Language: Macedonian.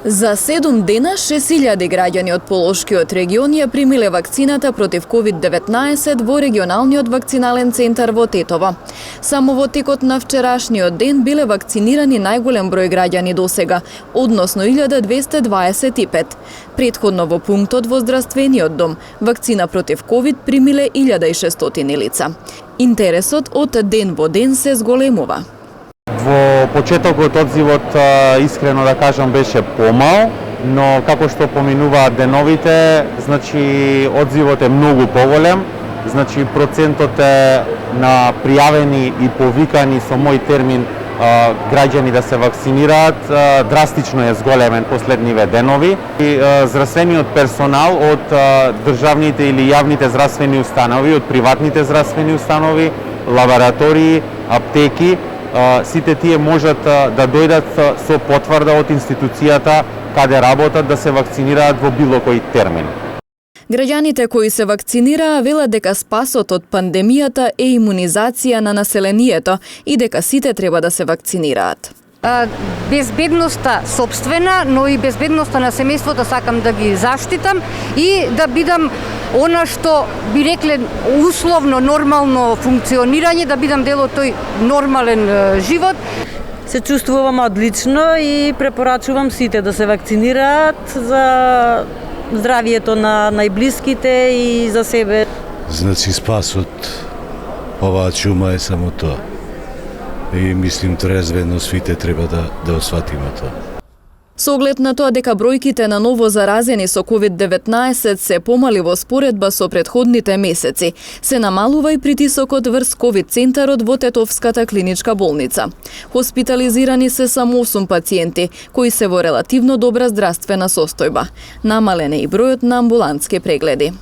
За 7 дена 6.000 граѓани од Полошкиот регион ја примиле вакцината против COVID-19 во регионалниот вакцинален центар во Тетово. Само во текот на вчерашниот ден биле вакцинирани најголем број граѓани досега, односно 1225. Претходно во пунктот во здравствениот дом вакцина против COVID примиле 1600 лица. Интересот од ден во ден се зголемува. Во почетокот одзивот, искрено да кажам, беше помал, но како што поминуваат деновите, значи одзивот е многу поголем, значи процентот е на пријавени и повикани со мој термин граѓани да се вакцинираат драстично е зголемен последниве денови. И здравствениот персонал од државните или јавните здравствени установи, од приватните здравствени установи, лаборатории, аптеки, сите тие можат да дојдат со потврда од институцијата каде работат да се вакцинираат во било кој термин. Граѓаните кои се вакцинираа велат дека спасот од пандемијата е имунизација на населението и дека сите треба да се вакцинираат. Безбедноста сопствена, но и безбедноста на семејството сакам да ги заштитам и да бидам она што би рекле условно нормално функционирање, да бидам дел од тој нормален живот. Се чувствувам одлично и препорачувам сите да се вакцинираат за здравието на најблиските и за себе. Значи спасот оваа чума е само тоа. И мислим трезвено сите треба да осватиме тоа. Со оглед на тоа дека бројките на ново заразени со COVID-19 се помали во споредба со претходните месеци, се намалува и притисокот врз ковид центарот во Тетовската клиничка болница. Хоспитализирани се само 8 пациенти, кои се во релативно добра здравствена состојба. Намален е и бројот на амбулантски прегледи.